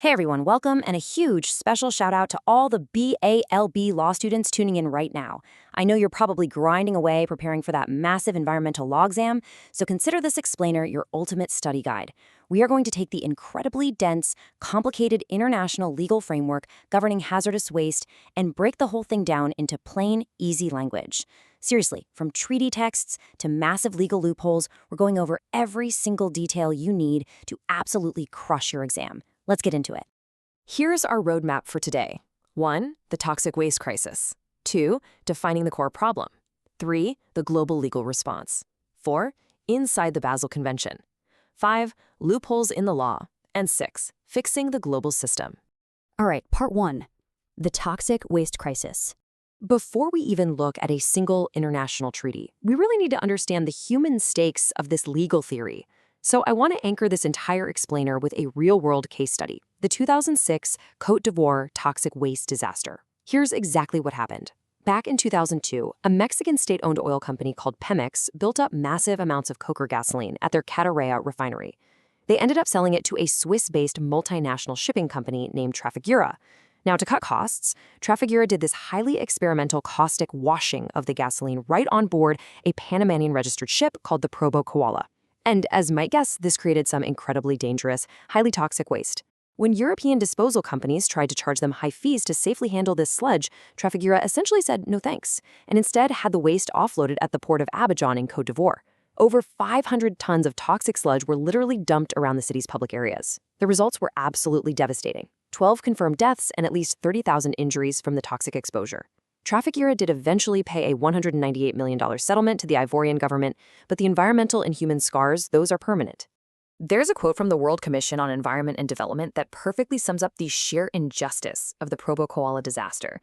Hey everyone, welcome and a huge special shout out to all the BALB law students tuning in right now. I know you're probably grinding away preparing for that massive environmental law exam, so consider this explainer your ultimate study guide. We are going to take the incredibly dense, complicated international legal framework governing hazardous waste and break the whole thing down into plain, easy language. Seriously, from treaty texts to massive legal loopholes, we're going over every single detail you need to absolutely crush your exam. Let's get into it. Here's our roadmap for today. 1. The toxic waste crisis. 2. Defining the core problem. 3. The global legal response. 4. Inside the Basel Convention. 5. Loopholes in the law. And 6. Fixing the global system. All right, part 1. The toxic waste crisis. Before we even look at a single international treaty, we really need to understand the human stakes of this legal theory. So I want to anchor this entire explainer with a real-world case study, the 2006 Côte d'Ivoire toxic waste disaster. Here's exactly what happened. Back in 2002, a Mexican state-owned oil company called Pemex built up massive amounts of coker gasoline at their Catarrea refinery. They ended up selling it to a Swiss-based multinational shipping company named Trafigura. Now, to cut costs, Trafigura did this highly experimental caustic washing of the gasoline right on board a Panamanian-registered ship called the Probo Koala. And as you might guess, this created some incredibly dangerous, highly toxic waste. When European disposal companies tried to charge them high fees to safely handle this sludge, Trafigura essentially said no thanks, and instead had the waste offloaded at the port of Abidjan in Côte d'Ivoire. Over 500 tons of toxic sludge were literally dumped around the city's public areas. The results were absolutely devastating. 12 confirmed deaths and at least 30,000 injuries from the toxic exposure. Trafigura did eventually pay a $198 million settlement to the Ivorian government, but the environmental and human scars, those are permanent. There's a quote from the World Commission on Environment and Development that perfectly sums up the sheer injustice of the Probo Koala disaster.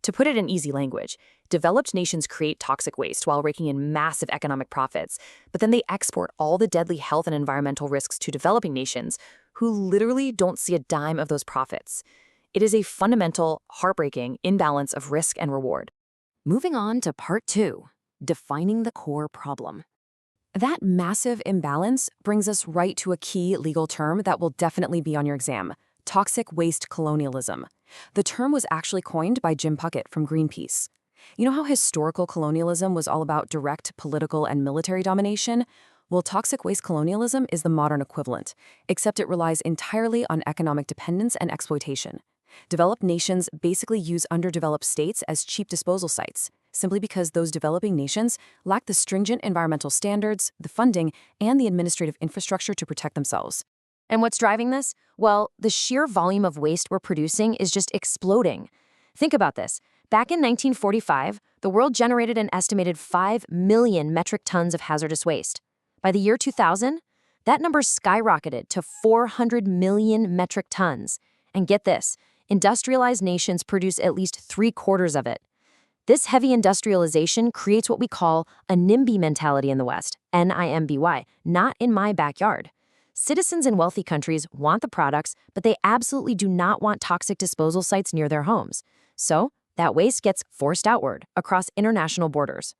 To put it in easy language, developed nations create toxic waste while raking in massive economic profits, but then they export all the deadly health and environmental risks to developing nations who literally don't see a dime of those profits. It is a fundamental, heartbreaking imbalance of risk and reward. Moving on to part 2, defining the core problem. That massive imbalance brings us right to a key legal term that will definitely be on your exam: toxic waste colonialism. The term was actually coined by Jim Puckett from Greenpeace. You know how historical colonialism was all about direct political and military domination? Well, toxic waste colonialism is the modern equivalent, except it relies entirely on economic dependence and exploitation. Developed nations basically use underdeveloped states as cheap disposal sites, simply because those developing nations lack the stringent environmental standards, the funding, and the administrative infrastructure to protect themselves. And what's driving this? Well, the sheer volume of waste we're producing is just exploding. Think about this. Back in 1945, the world generated an estimated 5 million metric tons of hazardous waste. By the year 2000, that number skyrocketed to 400 million metric tons. And get this, industrialized nations produce at least 3/4 of it. This heavy industrialization creates what we call a NIMBY mentality in the West, NIMBY, not in my backyard. Citizens in wealthy countries want the products, but they absolutely do not want toxic disposal sites near their homes. So that waste gets forced outward across international borders.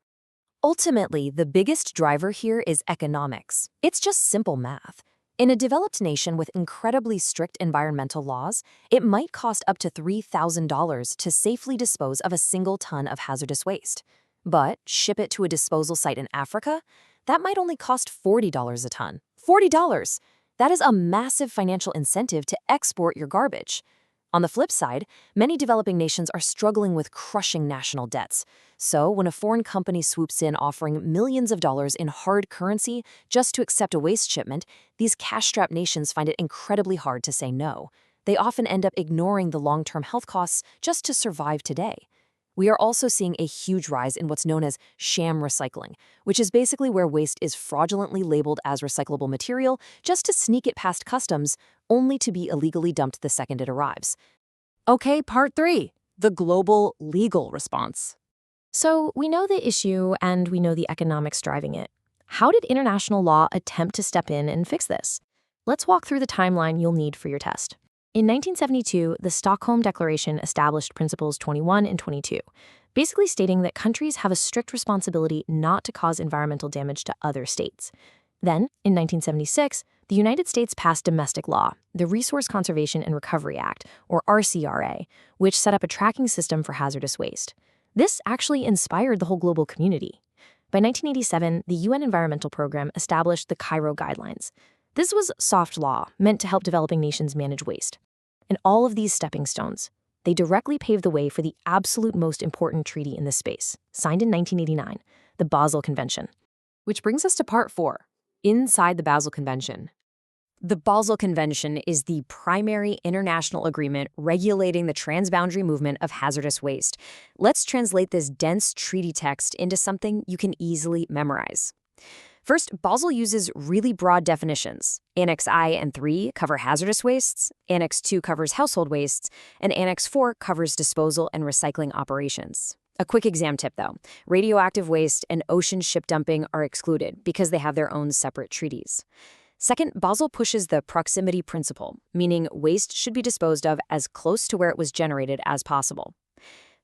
Ultimately, the biggest driver here is economics. It's just simple math. In a developed nation with incredibly strict environmental laws, it might cost up to $3,000 to safely dispose of a single ton of hazardous waste. But ship it to a disposal site in Africa? That might only cost $40 a ton. $40! That is a massive financial incentive to export your garbage. On the flip side, many developing nations are struggling with crushing national debts. So when a foreign company swoops in offering millions of dollars in hard currency just to accept a waste shipment, these cash-strapped nations find it incredibly hard to say no. They often end up ignoring the long-term health costs just to survive today. We are also seeing a huge rise in what's known as sham recycling, which is basically where waste is fraudulently labeled as recyclable material just to sneak it past customs, only to be illegally dumped the second it arrives. Okay, part 3, the global legal response. So we know the issue and we know the economics driving it. How did international law attempt to step in and fix this? Let's walk through the timeline you'll need for your test. In 1972, the Stockholm Declaration established Principles 21 and 22, basically stating that countries have a strict responsibility not to cause environmental damage to other states. Then, in 1976, the The United States passed domestic law, the Resource Conservation and Recovery Act, or RCRA, which set up a tracking system for hazardous waste. This actually inspired the whole global community. By 1987, the UN Environmental Program established the Cairo Guidelines. This was soft law meant to help developing nations manage waste. And all of these stepping stones, they directly paved the way for the absolute most important treaty in this space, signed in 1989, the Basel Convention. Which brings us to part 4, inside the Basel Convention. The Basel Convention is the primary international agreement regulating the transboundary movement of hazardous waste. Let's translate this dense treaty text into something you can easily memorize. First, Basel uses really broad definitions. Annex I and III cover hazardous wastes, Annex II covers household wastes, and Annex IV covers disposal and recycling operations. A quick exam tip, though. Radioactive waste and ocean ship dumping are excluded because they have their own separate treaties. Second, Basel pushes the proximity principle, meaning waste should be disposed of as close to where it was generated as possible.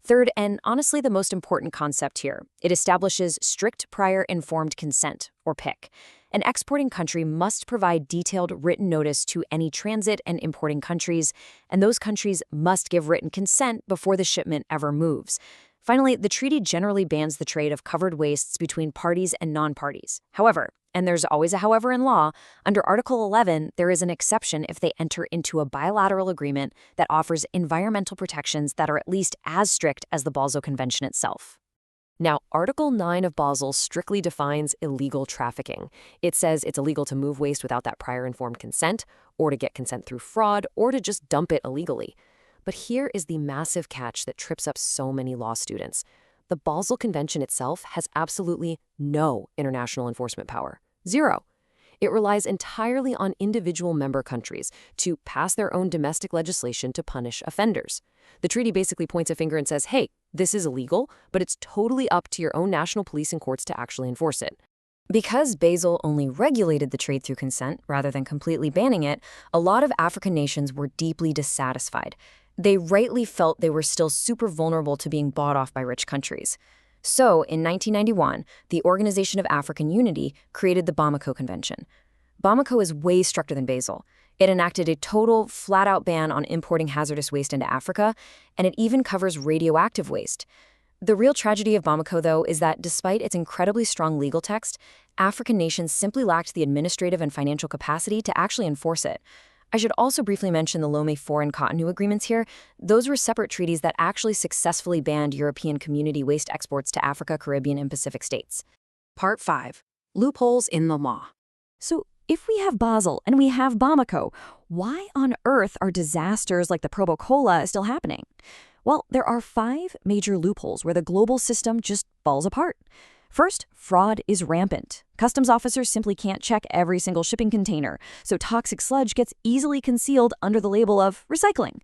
Third, and honestly the most important concept here, it establishes strict prior informed consent, or PIC. An exporting country must provide detailed written notice to any transit and importing countries, and those countries must give written consent before the shipment ever moves. Finally, the treaty generally bans the trade of covered wastes between parties and non-parties. However, and there's always a however in law, under Article 11, there is an exception if they enter into a bilateral agreement that offers environmental protections that are at least as strict as the Basel Convention itself. Now, Article 9 of Basel strictly defines illegal trafficking. It says it's illegal to move waste without that prior informed consent, or to get consent through fraud, or to just dump it illegally. But here is the massive catch that trips up so many law students. The Basel Convention itself has absolutely no international enforcement power. Zero. It relies entirely on individual member countries to pass their own domestic legislation to punish offenders. The treaty basically points a finger and says, hey, this is illegal, but it's totally up to your own national police and courts to actually enforce it. Because Basel only regulated the trade through consent rather than completely banning it, a lot of African nations were deeply dissatisfied. They rightly felt they were still super vulnerable to being bought off by rich countries. So, in 1991, the Organization of African Unity created the Bamako Convention. Bamako is way stricter than Basel. It enacted a total, flat-out ban on importing hazardous waste into Africa, and it even covers radioactive waste. The real tragedy of Bamako, though, is that despite its incredibly strong legal text, African nations simply lacked the administrative and financial capacity to actually enforce it. I should also briefly mention the Lomé IV and Cotonou agreements here. Those were separate treaties that actually successfully banned European community waste exports to Africa, Caribbean, and Pacific states. Part 5. Loopholes in the law. So, if we have Basel and we have Bamako, why on earth are disasters like the Probocola still happening? Well, there are 5 major loopholes where the global system just falls apart. First, fraud is rampant. Customs officers simply can't check every single shipping container, so toxic sludge gets easily concealed under the label of recycling.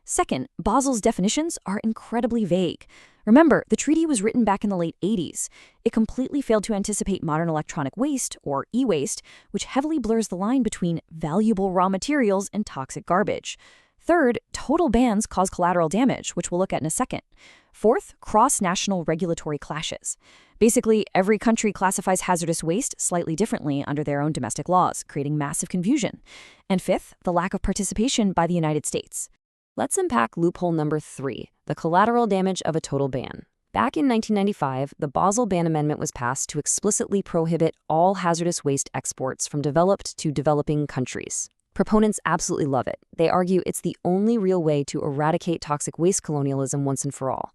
Second, Basel's definitions are incredibly vague. Remember, the treaty was written back in the late 80s. It completely failed to anticipate modern electronic waste, or e-waste, which heavily blurs the line between valuable raw materials and toxic garbage. Third, total bans cause collateral damage, which we'll look at in a second. Fourth, cross-national regulatory clashes. Basically, every country classifies hazardous waste slightly differently under their own domestic laws, creating massive confusion. And fifth, the lack of participation by the United States. Let's unpack loophole number 3, the collateral damage of a total ban. Back in 1995, the Basel Ban Amendment was passed to explicitly prohibit all hazardous waste exports from developed to developing countries. Proponents absolutely love it. They argue it's the only real way to eradicate toxic waste colonialism once and for all.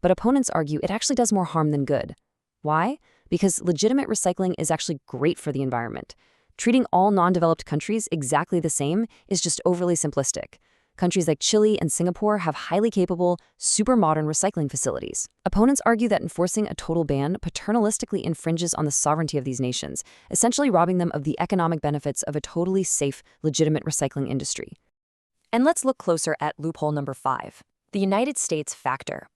But opponents argue it actually does more harm than good. Why? Because legitimate recycling is actually great for the environment. Treating all non-developed countries exactly the same is just overly simplistic. Countries like Chile and Singapore have highly capable, super modern recycling facilities. Opponents argue that enforcing a total ban paternalistically infringes on the sovereignty of these nations, essentially robbing them of the economic benefits of a totally safe, legitimate recycling industry. And let's look closer at loophole number 5, the United States factor.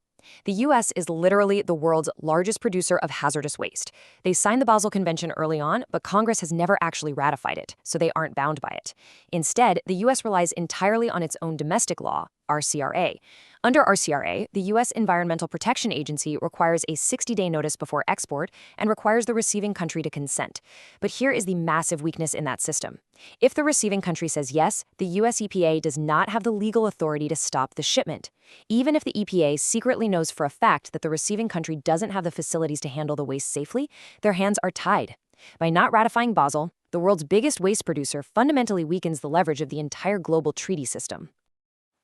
The U.S. is literally the world's largest producer of hazardous waste. They signed the Basel Convention early on, but Congress has never actually ratified it, so they aren't bound by it. Instead, the U.S. relies entirely on its own domestic law, RCRA. Under RCRA, the U.S. Environmental Protection Agency requires a 60-day notice before export and requires the receiving country to consent. But here is the massive weakness in that system. If the receiving country says yes, the U.S. EPA does not have the legal authority to stop the shipment. Even if the EPA secretly knows for a fact that the receiving country doesn't have the facilities to handle the waste safely, their hands are tied. By not ratifying Basel, the world's biggest waste producer fundamentally weakens the leverage of the entire global treaty system.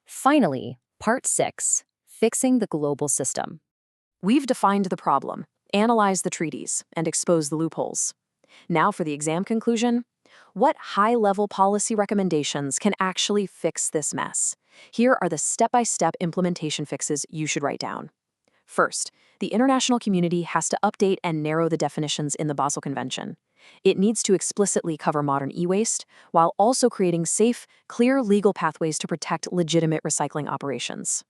Finally, Part 6. Fixing the global system. We've defined the problem, analyzed the treaties, and exposed the loopholes. Now for the exam conclusion. What high-level policy recommendations can actually fix this mess? Here are the step-by-step implementation fixes you should write down. First, the international community has to update and narrow the definitions in the Basel Convention. It needs to explicitly cover modern e-waste, while also creating safe, clear legal pathways to protect legitimate recycling operations.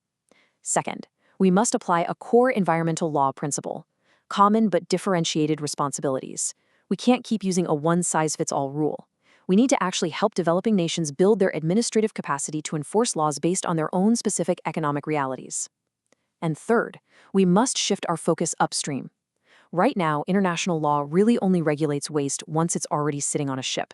Second, we must apply a core environmental law principle: common but differentiated responsibilities. We can't keep using a one-size-fits-all rule. We need to actually help developing nations build their administrative capacity to enforce laws based on their own specific economic realities. And third, we must shift our focus upstream. Right now, international law really only regulates waste once it's already sitting on a ship.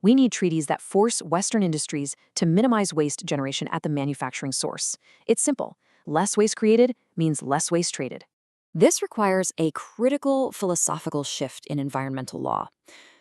We need treaties that force Western industries to minimize waste generation at the manufacturing source. It's simple. Less waste created means less waste traded. This requires a critical philosophical shift in environmental law.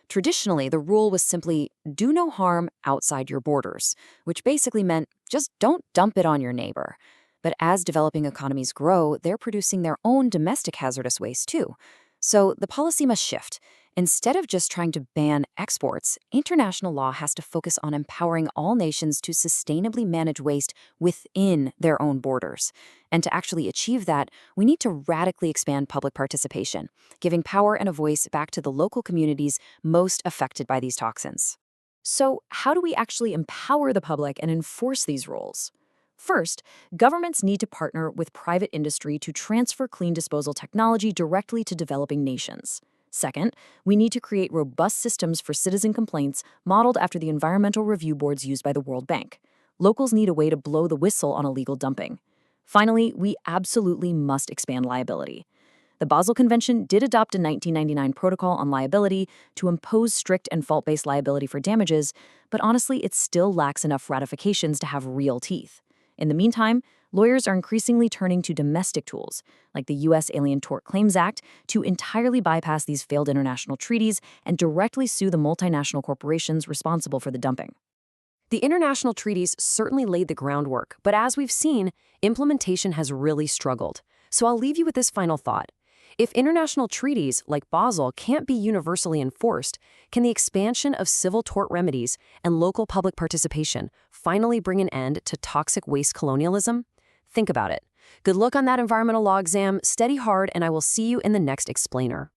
Traditionally, the rule was simply do no harm outside your borders, which basically meant just don't dump it on your neighbor. But as developing economies grow, they're producing their own domestic hazardous waste too. So the policy must shift. Instead of just trying to ban exports, international law has to focus on empowering all nations to sustainably manage waste within their own borders. And to actually achieve that, we need to radically expand public participation, giving power and a voice back to the local communities most affected by these toxins. So how do we actually empower the public and enforce these rules? First, governments need to partner with private industry to transfer clean disposal technology directly to developing nations. Second, we need to create robust systems for citizen complaints modeled after the environmental review boards used by the World Bank. Locals need a way to blow the whistle on illegal dumping. Finally, we absolutely must expand liability. The Basel Convention did adopt a 1999 protocol on liability to impose strict and fault-based liability for damages, but honestly, it still lacks enough ratifications to have real teeth. In the meantime, lawyers are increasingly turning to domestic tools, like the U.S. Alien Tort Claims Act, to entirely bypass these failed international treaties and directly sue the multinational corporations responsible for the dumping. The international treaties certainly laid the groundwork, but as we've seen, implementation has really struggled. So I'll leave you with this final thought. If international treaties like Basel can't be universally enforced, can the expansion of civil tort remedies and local public participation finally bring an end to toxic waste colonialism? Think about it. Good luck on that environmental law exam, study hard, and I will see you in the next explainer.